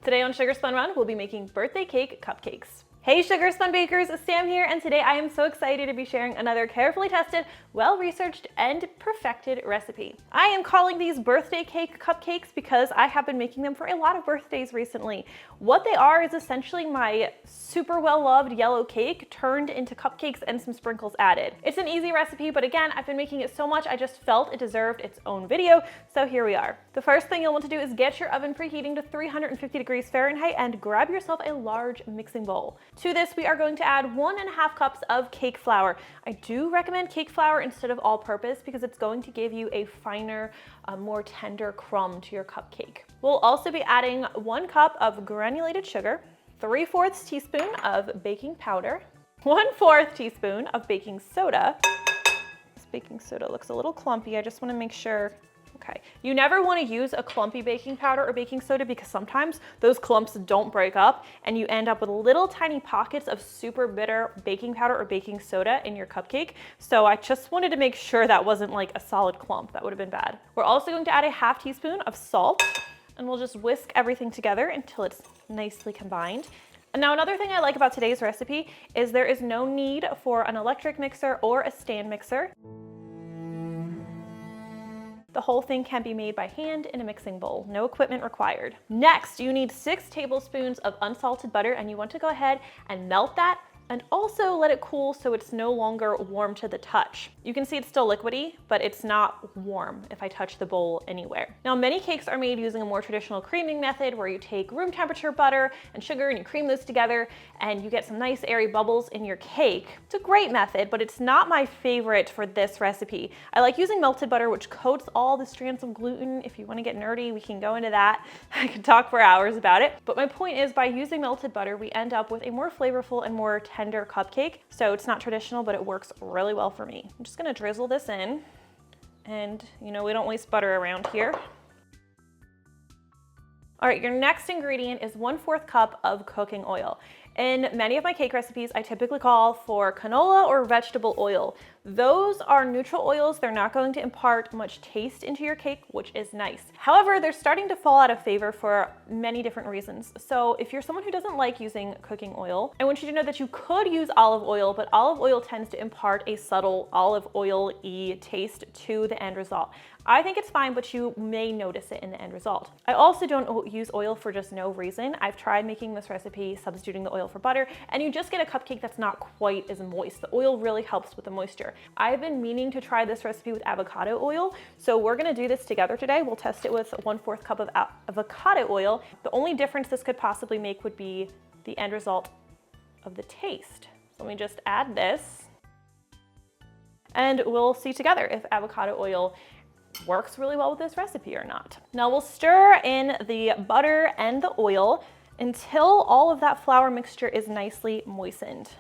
Today on Sugar Spun Run, we'll be making birthday cake cupcakes. Hey Sugar Spun Bakers, Sam here, and today I am so excited to be sharing another carefully tested, well-researched, and perfected recipe. I am calling these birthday cake cupcakes because I have been making them for a lot of birthdays recently. What they are is essentially my super well-loved yellow cake turned into cupcakes and some sprinkles added. It's an easy recipe, but again, I've been making it so much I just felt it deserved its own video, so here we are. The first thing you'll want to do is get your oven preheating to 350 degrees Fahrenheit and grab yourself a large mixing bowl. To this, we are going to add 1.5 cups of cake flour. I do recommend cake flour instead of all-purpose because it's going to give you a finer, more tender crumb to your cupcake. We'll also be adding 1 cup of granulated sugar, 3/4 teaspoon of baking powder, 1/4 teaspoon of baking soda. This baking soda looks a little clumpy. I just want to make sure. Okay, you never want to use a clumpy baking powder or baking soda because sometimes those clumps don't break up and you end up with little tiny pockets of super bitter baking powder or baking soda in your cupcake. So I just wanted to make sure that wasn't like a solid clump. That would have been bad. We're also going to add a 1/2 teaspoon of salt and we'll just whisk everything together until it's nicely combined. And now another thing I like about today's recipe is there is no need for an electric mixer or a stand mixer. The whole thing can be made by hand in a mixing bowl, no equipment required. Next, you need 6 tablespoons of unsalted butter and you want to go ahead and melt that and also let it cool so it's no longer warm to the touch. You can see it's still liquidy, but it's not warm if I touch the bowl anywhere. Now, many cakes are made using a more traditional creaming method where you take room temperature butter and sugar and you cream those together and you get some nice airy bubbles in your cake. It's a great method, but it's not my favorite for this recipe. I like using melted butter, which coats all the strands of gluten. If you want to get nerdy, we can go into that. I could talk for hours about it. But my point is, by using melted butter, we end up with a more flavorful and more tender cupcake. So it's not traditional, but it works really well for me. I'm just gonna drizzle this in. And you know, we don't waste butter around here. All right, your next ingredient is 1/4 cup of cooking oil. In many of my cake recipes, I typically call for canola or vegetable oil. Those are neutral oils. They're not going to impart much taste into your cake, which is nice. However, they're starting to fall out of favor for many different reasons. So if you're someone who doesn't like using cooking oil, I want you to know that you could use olive oil, but olive oil tends to impart a subtle olive oil-y taste to the end result. I think it's fine, but you may notice it in the end result. I also don't use oil for just no reason. I've tried making this recipe, substituting the oil for butter, and you just get a cupcake that's not quite as moist. The oil really helps with the moisture. I've been meaning to try this recipe with avocado oil, so we're gonna do this together today. We'll test it with 1/4 cup of avocado oil. The only difference this could possibly make would be the end result of the taste. So let me just add this, and we'll see together if avocado oil works really well with this recipe or not. Now we'll stir in the butter and the oil until all of that flour mixture is nicely moistened.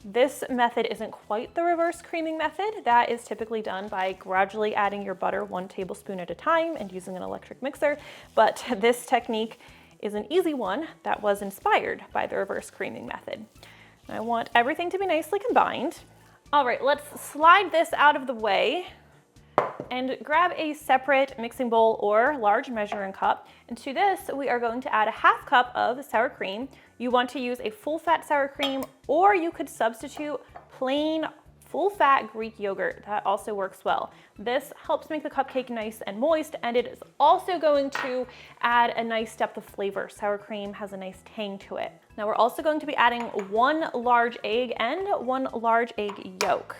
This method isn't quite the reverse creaming method. That is typically done by gradually adding your butter 1 tablespoon at a time and using an electric mixer, but this technique is an easy one that was inspired by the reverse creaming method. I want everything to be nicely combined. All right, let's slide this out of the way and grab a separate mixing bowl or large measuring cup. And to this, we are going to add a 1/2 cup of sour cream. You want to use a full-fat sour cream, or you could substitute plain full-fat Greek yogurt. That also works well. This helps make the cupcake nice and moist, and it is also going to add a nice depth of flavor. Sour cream has a nice tang to it. Now we're also going to be adding 1 large egg and 1 large egg yolk.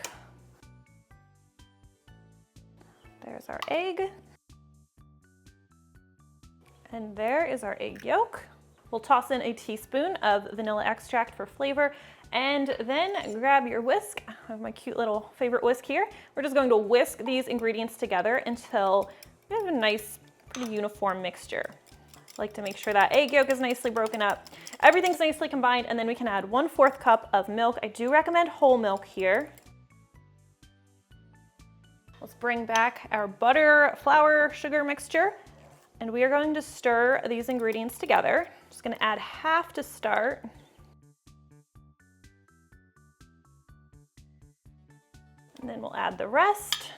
There's our egg. And there is our egg yolk. We'll toss in a teaspoon of vanilla extract for flavor, and then grab your whisk. I have my cute little favorite whisk here. We're just going to whisk these ingredients together until we have a nice, pretty uniform mixture. I like to make sure that egg yolk is nicely broken up. Everything's nicely combined, and then we can add 1/4 cup of milk. I do recommend whole milk here. Let's bring back our butter, flour, sugar mixture, and we are going to stir these ingredients together. Just gonna add 1/2 to start. And then we'll add the rest.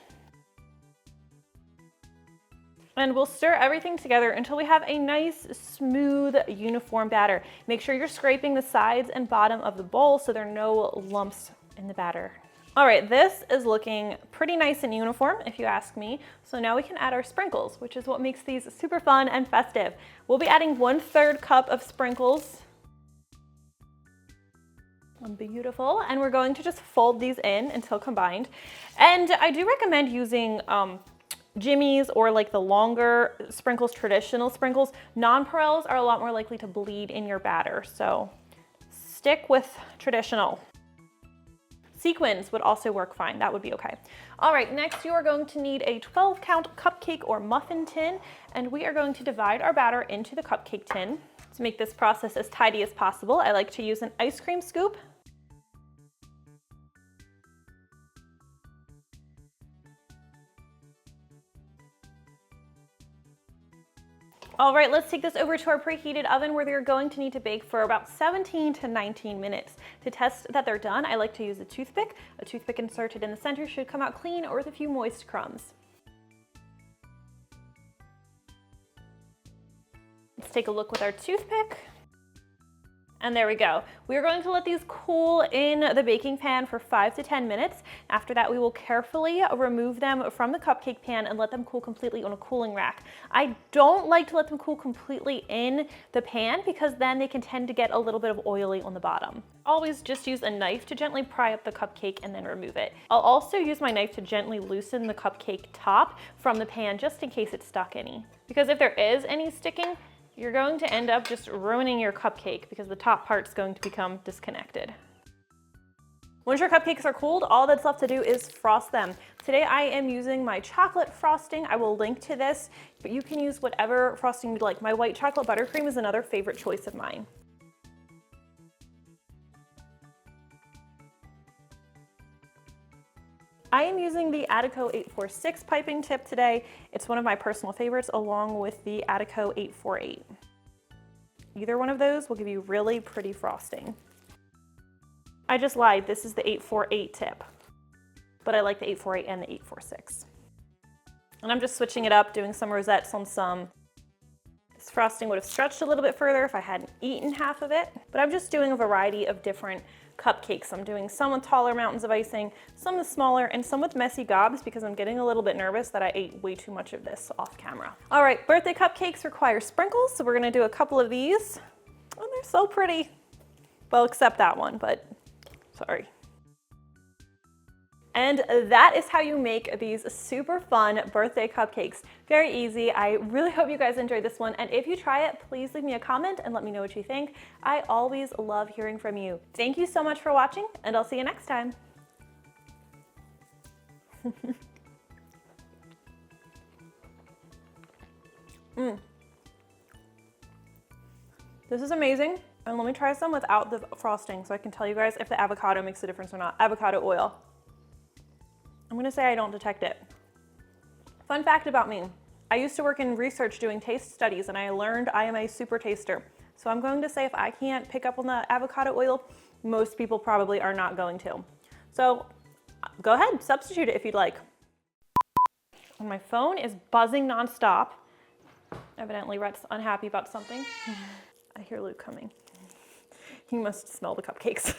And we'll stir everything together until we have a nice, smooth, uniform batter. Make sure you're scraping the sides and bottom of the bowl so there are no lumps in the batter. All right, this is looking pretty nice and uniform, if you ask me. So now we can add our sprinkles, which is what makes these super fun and festive. We'll be adding 1/3 cup of sprinkles. Beautiful. And we're going to just fold these in until combined. And I do recommend using jimmies or like the longer sprinkles, traditional sprinkles. Nonpareils are a lot more likely to bleed in your batter, so stick with traditional. Sequins would also work fine, that would be okay. All right, next you are going to need a 12-count cupcake or muffin tin, and we are going to divide our batter into the cupcake tin. To make this process as tidy as possible, I like to use an ice cream scoop. All right, let's take this over to our preheated oven where they're going to need to bake for about 17 to 19 minutes. To test that they're done, I like to use a toothpick. A toothpick inserted in the center should come out clean or with a few moist crumbs. Let's take a look with our toothpick. And there we go. We're going to let these cool in the baking pan for 5 to 10 minutes. After that, we will carefully remove them from the cupcake pan and let them cool completely on a cooling rack. I don't like to let them cool completely in the pan because then they can tend to get a little bit of oily on the bottom. Always just use a knife to gently pry up the cupcake and then remove it. I'll also use my knife to gently loosen the cupcake top from the pan just in case it's stuck any. Because if there is any sticking, you're going to end up just ruining your cupcake because the top part's going to become disconnected. Once your cupcakes are cooled, all that's left to do is frost them. Today I am using my chocolate frosting. I will link to this, but you can use whatever frosting you'd like. My white chocolate buttercream is another favorite choice of mine. I am using the Attico 846 piping tip today. It's one of my personal favorites along with the Attico 848. Either one of those will give you really pretty frosting. I just lied, this is the 848 tip, but I like the 848 and the 846. And I'm just switching it up, doing some rosettes on some. This frosting would have stretched a little bit further if I hadn't eaten half of it, but I'm just doing a variety of different cupcakes. I'm doing some with taller mountains of icing, some with smaller, and some with messy gobs because I'm getting a little bit nervous that I ate way too much of this off camera. All right, birthday cupcakes require sprinkles, so we're gonna do a couple of these. Oh, they're so pretty. Well, except that one, but sorry. And that is how you make these super fun birthday cupcakes. Very easy. I really hope you guys enjoyed this one. And if you try it, please leave me a comment and let me know what you think. I always love hearing from you. Thank you so much for watching, and I'll see you next time. This is amazing. And let me try some without the frosting so I can tell you guys if the avocado makes a difference or not. Avocado oil. I'm gonna say I don't detect it. Fun fact about me, I used to work in research doing taste studies and I learned I am a super taster. So I'm going to say if I can't pick up on the avocado oil, most people probably are not going to. So go ahead, substitute it if you'd like. And my phone is buzzing nonstop. Evidently Rhett's unhappy about something. I hear Luke coming. He must smell the cupcakes.